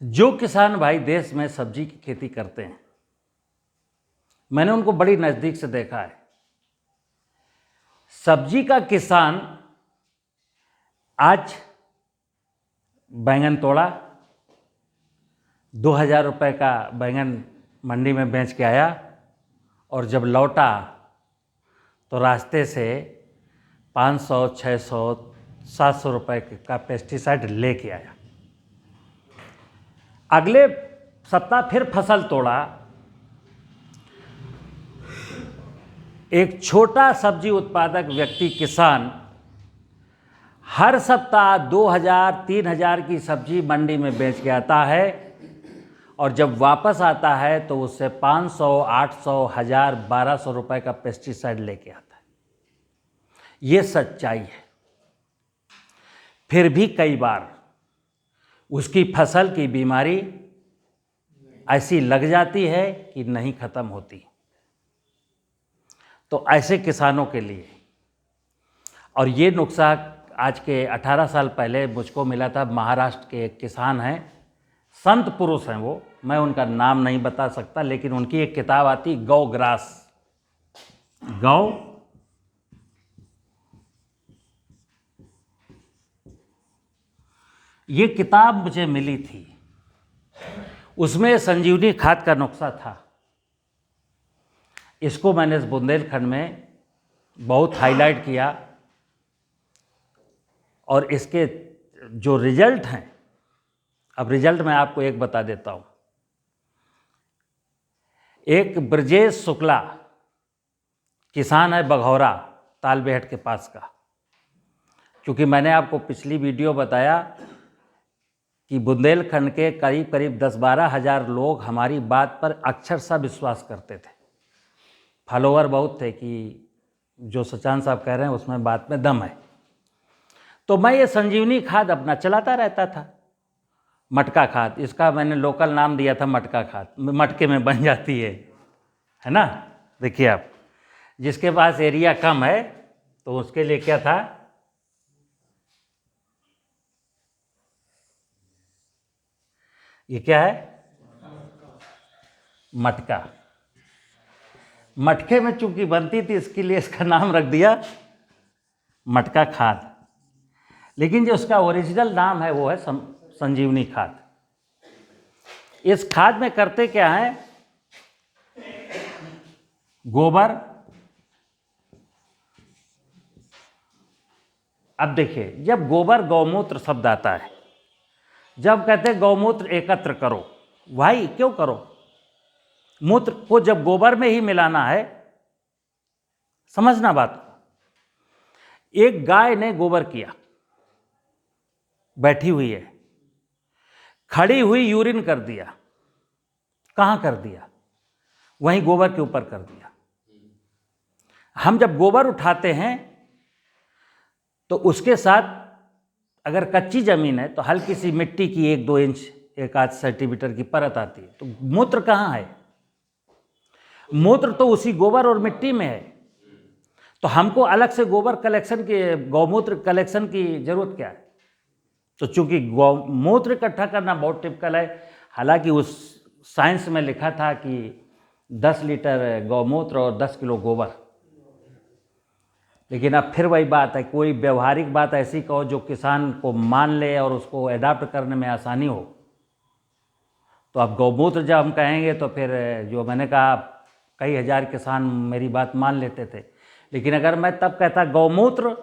जो किसान भाई देश में सब्जी की खेती करते हैं, मैंने उनको बड़ी नज़दीक से देखा है। सब्जी का किसान आज बैंगन तोड़ा, 2000 रुपये का बैंगन मंडी में बेच के आया और जब लौटा तो रास्ते से 500, 600, 700 रुपये का पेस्टिसाइड लेके आया। अगले सप्ताह फिर फसल तोड़ा। एक छोटा सब्जी उत्पादक व्यक्ति किसान हर सप्ताह 2000, 3000 की सब्जी मंडी में बेच के आता है और जब वापस आता है तो उससे 500, 800, 1000, 1200 रुपये का पेस्टिसाइड लेके आता है। ये सच्चाई है। फिर भी कई बार उसकी फसल की बीमारी ऐसी लग जाती है कि नहीं खत्म होती। तो ऐसे किसानों के लिए, और ये नुस्खा आज के 18 साल पहले मुझको मिला था। महाराष्ट्र के एक किसान हैं, संत पुरुष हैं वो, मैं उनका नाम नहीं बता सकता, लेकिन उनकी एक किताब आती गौ ग्रास, गौ ये किताब मुझे मिली थी। उसमें संजीवनी खाद का नुस्खा था। इसको मैंने इस बुंदेलखंड में बहुत हाईलाइट किया और इसके जो रिजल्ट हैं, अब रिजल्ट मैं आपको एक बता देता हूँ। एक ब्रजेश शुक्ला किसान है, बघौरा तालबेहट के पास का। क्योंकि मैंने आपको पिछली वीडियो बताया कि बुंदेलखंड के करीब करीब 10-12 हज़ार लोग हमारी बात पर अक्षरशः विश्वास करते थे। फॉलोवर बहुत थे कि जो सचान साहब कह रहे हैं उसमें बात में दम है। तो मैं ये संजीवनी खाद अपना चलाता रहता था। मटका खाद, इसका मैंने लोकल नाम दिया था मटका खाद, मटके में बन जाती है ना। देखिए आप, जिसके पास एरिया कम है तो उसके लिए क्या था, ये क्या है, मटका। मटके में चूंकि बनती थी इसके लिए इसका नाम रख दिया मटका खाद। लेकिन जो उसका ओरिजिनल नाम है वो है संजीवनी खाद। इस खाद में करते क्या है, गोबर, अब देखिए जब गोबर गौमूत्र शब्द आता है, जब कहते हैं गौमूत्र एकत्र करो, भाई क्यों करो, मूत्र को जब गोबर में ही मिलाना है। समझना बात को। एक गाय ने गोबर किया, बैठी हुई है, खड़ी हुई यूरिन कर दिया। कहां कर दिया, वहीं गोबर के ऊपर कर दिया। हम जब गोबर उठाते हैं तो उसके साथ अगर कच्ची जमीन है तो हल्की सी मिट्टी की 1-2 इंच 1-8 सेंटीमीटर की परत आती है। तो मूत्र कहां है, मूत्र तो उसी गोबर और मिट्टी में है। तो हमको अलग से गोबर कलेक्शन की, गौमूत्र कलेक्शन की जरूरत क्या है। तो चूंकि गौमूत्र इकट्ठा करना बहुत टिपिकल है, हालांकि उस साइंस में लिखा था कि 10 लीटर गौमूत्र और 10 किलो गोबर। लेकिन अब फिर वही बात है, कोई व्यवहारिक बात ऐसी कहो जो किसान को मान ले और उसको अडाप्ट करने में आसानी हो। तो अब गौमूत्र जब हम कहेंगे तो फिर जो मैंने कहा कई हजार किसान मेरी बात मान लेते थे। लेकिन अगर मैं तब कहता गौमूत्र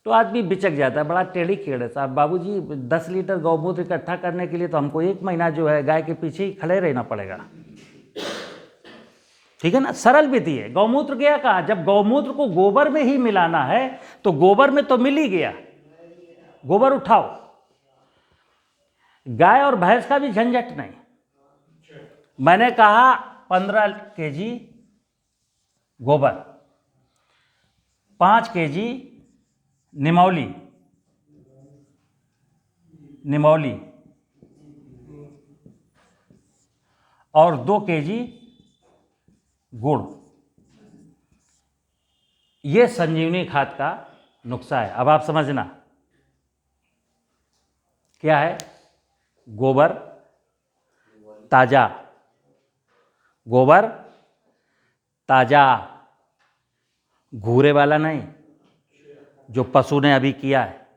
तो आदमी बिचक जाता है, बड़ा टेढ़ी खेड़ है साहब। बाबूजी 10 लीटर गौमूत्र इकट्ठा करने के लिए तो हमको 1 महीना जो है गाय के पीछे ही खड़े रहना पड़ेगा। ठीक है ना, सरल विधि है। गौमूत्र गया कहाँ, जब गौमूत्र को गोबर में ही मिलाना है तो गोबर में तो मिल ही गया, गोबर उठाओ। गाय और भैंस का भी झंझट नहीं। मैंने कहा 15 केजी गोबर, 5 केजी निमौली और 2 केजी गुड़। ये संजीवनी खाद का नुस्खा है। अब आप समझना क्या है। गोबर ताज़ा, गोबर ताज़ा, घूरे वाला नहीं जो पशु ने अभी किया है,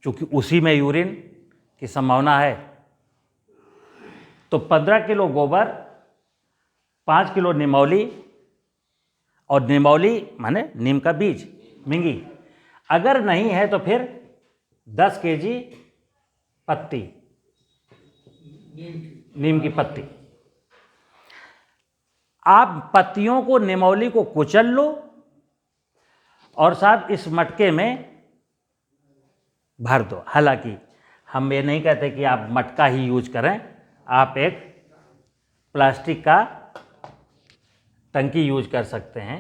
क्योंकि उसी में यूरिन की संभावना है। तो 15 किलो गोबर, 5 किलो निमौली, और निमौली माने नीम का बीज, मिंगी। अगर नहीं है तो फिर 10 केजी पत्ती, नीम की पत्ती। आप पत्तियों को, निमौली को कुचल लो और साथ इस मटके में भर दो। हालांकि हम ये नहीं कहते कि आप मटका ही यूज करें, आप एक प्लास्टिक का टंकी यूज कर सकते हैं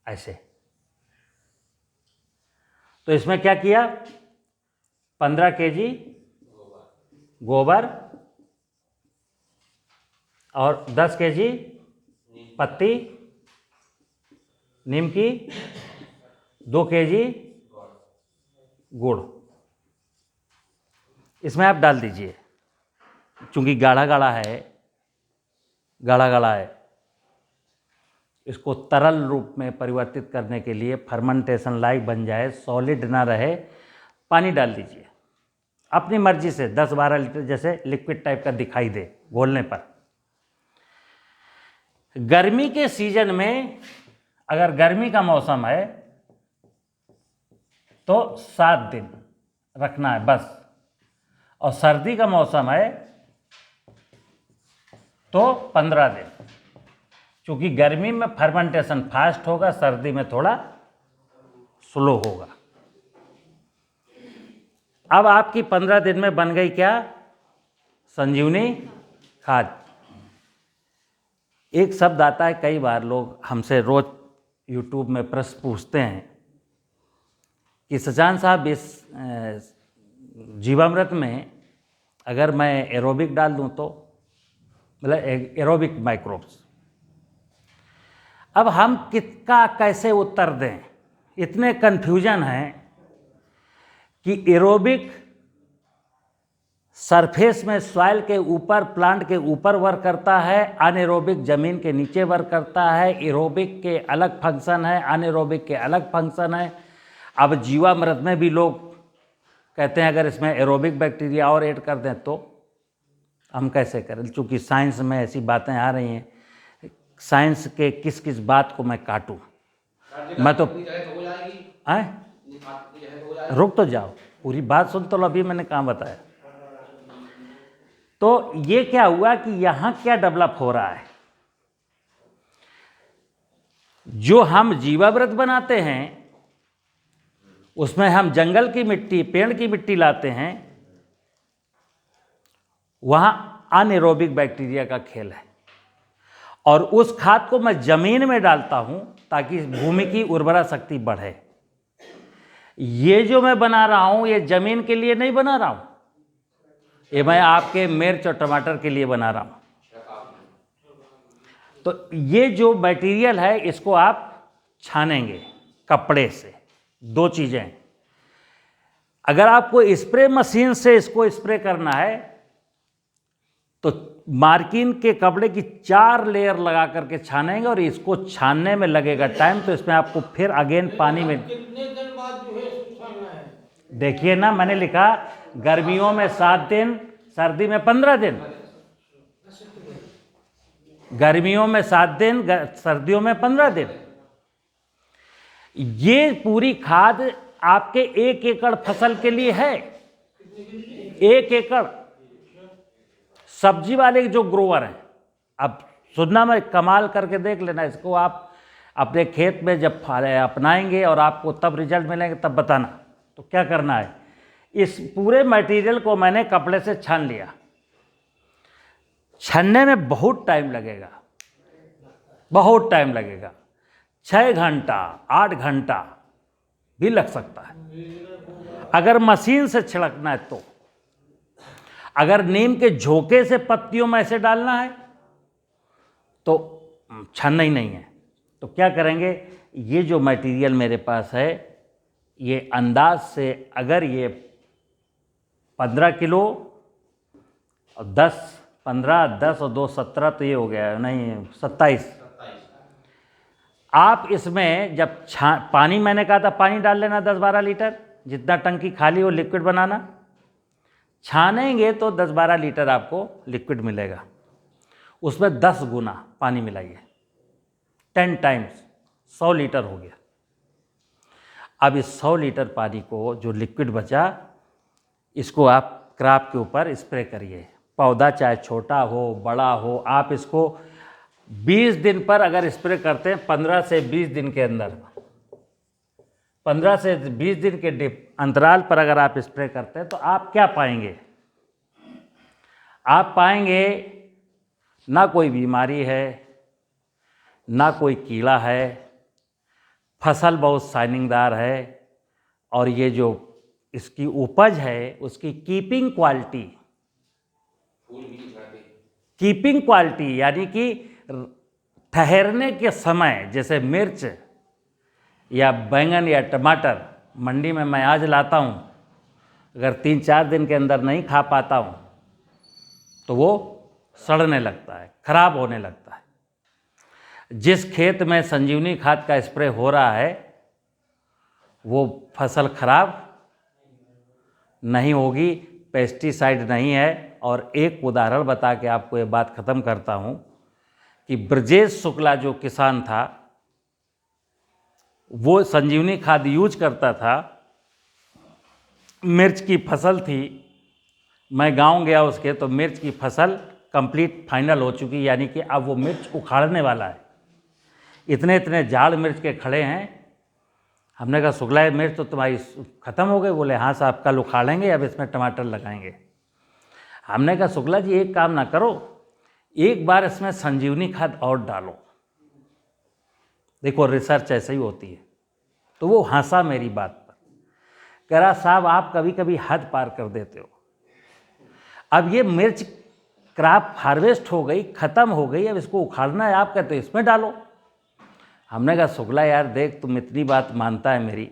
ऐसे। तो इसमें क्या किया, 15 केजी गोबर और 10 केजी पत्ती नीम की, 2 केजी गुड़ इसमें आप डाल दीजिए। चूंकि गाढ़ा गाढ़ा है, गाढ़ा गाढ़ा है, इसको तरल रूप में परिवर्तित करने के लिए, फर्मेंटेशन लायक बन जाए, सॉलिड ना रहे, पानी डाल दीजिए अपनी मर्जी से, 10-12 लीटर, जैसे लिक्विड टाइप का दिखाई दे घोलने पर। गर्मी के सीजन में, अगर गर्मी का मौसम है तो 7 दिन रखना है बस, और सर्दी का मौसम है तो 15 दिन, क्योंकि गर्मी में फर्मेंटेशन फास्ट होगा, सर्दी में थोड़ा स्लो होगा। अब आपकी 15 दिन में बन गई क्या, संजीवनी खाद। एक शब्द आता है, कई बार लोग हमसे रोज यूट्यूब में प्रश्न पूछते हैं कि सचान साहब, इस जीवामृत में अगर मैं एरोबिक डाल दूं तो, मतलब एरोबिक माइक्रोब्स। अब हम किसका कैसे उत्तर दें, इतने कन्फ्यूजन है कि एरोबिक सरफेस में, सॉइल के ऊपर, प्लांट के ऊपर वर्क करता है, अनएरोबिक जमीन के नीचे वर्क करता है। एरोबिक के अलग फंक्शन है, अनएरोबिक के अलग फंक्शन है। अब जीवामृत में भी लोग कहते हैं अगर इसमें एरोबिक बैक्टीरिया और ऐड कर दें तो हम कैसे करें, चूँकि साइंस में ऐसी बातें आ रही हैं, साइंस के किस किस बात को मैं काटूं। मैं तो रुक तो जाओ, पूरी बात सुन तो लो, अभी मैंने कहाँ बताया। तो ये क्या हुआ कि यहां क्या डेवलप हो रहा है, जो हम जीवामृत बनाते हैं उसमें हम जंगल की मिट्टी, पेड़ की मिट्टी लाते हैं, वहां अनएरोबिक बैक्टीरिया का खेल है, और उस खाद को मैं जमीन में डालता हूं ताकि भूमि की उर्वरा शक्ति बढ़े। ये जो मैं बना रहा हूं, ये जमीन के लिए नहीं बना रहा हूं, ये मैं आपके मिर्च और टमाटर के लिए बना रहा हूं। तो ये जो मटेरियल है, इसको आप छानेंगे कपड़े से। 2 चीजें, अगर आपको स्प्रे मशीन से इसको स्प्रे करना है तो मार्किन के कपड़े की 4 लेयर लगा करके छानेंगे, और इसको छानने में लगेगा टाइम, तो इसमें आपको फिर अगेन पानी में, कितने दिन बाद जो है इसको छानना है? देखिए ना, मैंने लिखा गर्मियों में 7 दिन, सर्दी में 15 दिन। गर्मियों में 7 दिन, सर्दियों में 15 दिन। ये पूरी खाद आपके 1 एकड़ फसल के लिए है। 1 एकड़ सब्जी वाले जो ग्रोवर हैं, अब सुनना, मैं कमाल करके देख लेना इसको, आप अपने खेत में जब अपनाएंगे और आपको तब रिजल्ट मिलेंगे, तब बताना। तो क्या करना है, इस पूरे मटेरियल को मैंने कपड़े से छान लिया। छानने में बहुत टाइम लगेगा, बहुत टाइम लगेगा, 6 घंटा 8 घंटा भी लग सकता है अगर मशीन से छिड़कना है तो। अगर नीम के झोंके से पत्तियों में ऐसे डालना है तो छानना ही नहीं है। तो क्या करेंगे, ये जो मटेरियल मेरे पास है, ये अंदाज से अगर ये 15 किलो और 10, 15, 10 और 2, 17, तो ये हो गया, नहीं 27। आप इसमें जब पानी, मैंने कहा था पानी डाल लेना 10-12 लीटर, जितना टंकी खाली हो लिक्विड बनाना। छानेंगे तो 10-12 लीटर आपको लिक्विड मिलेगा, उसमें 10 गुना पानी मिलाइए, 10 टाइम्स, 100 लीटर हो गया। अब इस 100 लीटर पानी को, जो लिक्विड बचा, इसको आप क्रॉप के ऊपर स्प्रे करिए। पौधा चाहे छोटा हो बड़ा हो, आप इसको 20 दिन पर अगर स्प्रे करते हैं, 15 से 20 दिन के अंदर, 15 से 20 दिन के अंतराल पर अगर आप स्प्रे करते हैं, तो आप क्या पाएंगे? आप पाएंगे ना कोई बीमारी है, ना कोई कीड़ा है, फसल बहुत शाइनिंगदार है, और ये जो इसकी उपज है उसकी कीपिंग क्वालिटी, कीपिंग क्वालिटी यानी कि ठहरने के समय, जैसे मिर्च या बैंगन या टमाटर मंडी में मैं आज लाता हूँ, अगर 3-4 दिन के अंदर नहीं खा पाता हूँ तो वो सड़ने लगता है, खराब होने लगता है। जिस खेत में संजीवनी खाद का स्प्रे हो रहा है वो फसल खराब नहीं होगी, पेस्टिसाइड नहीं है। और एक उदाहरण बता के आपको ये बात ख़त्म करता हूँ कि ब्रजेश शुक्ला जो किसान था, वो संजीवनी खाद यूज करता था, मिर्च की फसल थी, मैं गांव गया उसके, तो मिर्च की फसल कंप्लीट फाइनल हो चुकी, यानी कि अब वो मिर्च उखाड़ने वाला है। इतने इतने झाड़ मिर्च के खड़े हैं। हमने कहा शुक्ला ये मिर्च तो तुम्हारी ख़त्म हो गई। बोले हाँ साहब, कल उखाड़ेंगे, अब इसमें टमाटर लगाएंगे। हमने कहा शुक्ला जी एक काम ना करो, एक बार इसमें संजीवनी खाद और डालो, देखो रिसर्च ऐसे ही होती है। तो वो हंसा मेरी बात पर, कह रहा साहब आप कभी कभी हद पार कर देते हो। अब ये मिर्च क्रॉप हार्वेस्ट हो गई, ख़त्म हो गई, अब इसको उखाड़ना है, आप कहते हो इसमें डालो। हमने कहा शुक्ला यार देख, तुम इतनी बात मानता है मेरी,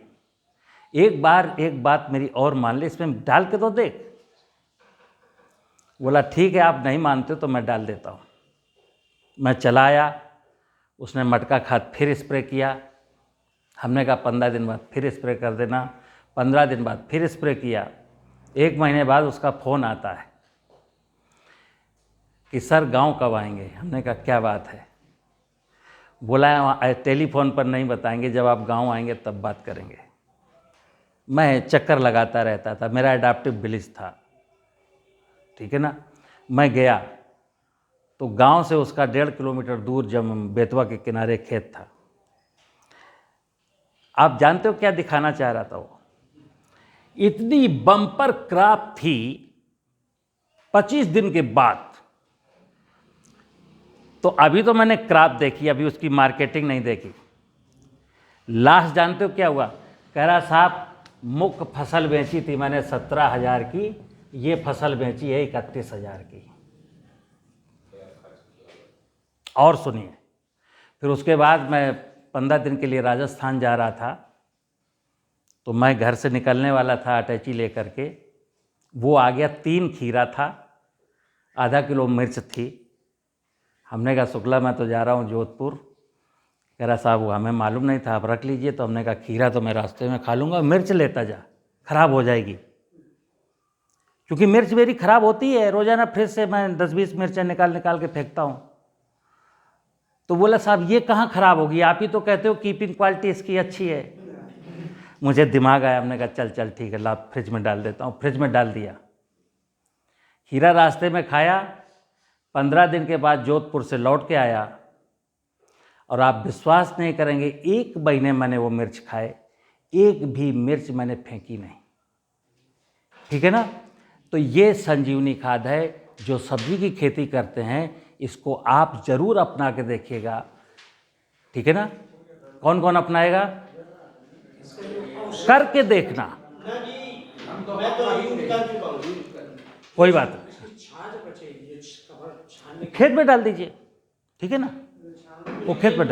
एक बात मेरी और मान ले, इसमें डाल के तो देख। बोला ठीक है, आप नहीं मानते तो मैं डाल देता हूँ। मैं चला आया, उसने मटका खाद फिर स्प्रे किया। हमने कहा 15 दिन बाद फिर स्प्रे कर देना, 15 दिन बाद फिर स्प्रे किया। 1 महीने बाद उसका फ़ोन आता है कि सर गांव कब आएंगे। हमने कहा क्या बात है। बोला टेलीफोन पर नहीं बताएंगे, जब आप गांव आएंगे तब बात करेंगे। मैं चक्कर लगाता रहता था, मेरा एडाप्टिव विलेज था, ठीक है ना। मैं गया तो गांव से उसका 1.5 किलोमीटर दूर जब बेतवा के किनारे खेत था। आप जानते हो क्या दिखाना चाह रहा था वो? इतनी बम्पर क्रॉप थी 25 दिन के बाद। तो अभी तो मैंने क्रॉप देखी, अभी उसकी मार्केटिंग नहीं देखी। लास्ट जानते हो क्या हुआ? कह रहा साहब मुख्य फसल बेची थी मैंने 17,000 की, ये फसल बेची है 31,000 की। और सुनिए, फिर उसके बाद मैं 15 दिन के लिए राजस्थान जा रहा था, तो मैं घर से निकलने वाला था अटैची लेकर के। वो आ गया, 3 खीरा था, आधा किलो मिर्च थी। हमने कहा शुक्ला मैं तो जा रहा हूँ जोधपुर। कह रहा साहब वो हमें मालूम नहीं था, आप रख लीजिए। तो हमने कहा खीरा तो मैं रास्ते में खा लूँगा, मिर्च लेता जा, खराब हो जाएगी। क्योंकि मिर्च मेरी खराब होती है, रोज़ाना फ्रिज से मैं 10-20 मिर्चें निकाल के फेंकता हूँ। तो बोला साहब ये कहाँ खराब होगी, आप ही तो कहते हो कीपिंग क्वालिटी इसकी अच्छी है। मुझे दिमाग आया, हमने कहा चल ठीक है, ला फ्रिज में डाल देता हूँ। फ्रिज में डाल दिया, खीरा रास्ते में खाया। 15 दिन के बाद जोधपुर से लौट के आया, और आप विश्वास नहीं करेंगे, 1 महीने मैंने वो मिर्च खाए, एक भी मिर्च मैंने फेंकी नहीं, ठीक है ना। तो ये संजीवनी खाद है, जो सब्जी की खेती करते हैं इसको आप जरूर अपना के देखिएगा, ठीक है ना। कौन कौन अपनाएगा? करके देखना, कोई बात नहीं, खेत में डाल दीजिए, ठीक है ना, वो खेत में डाल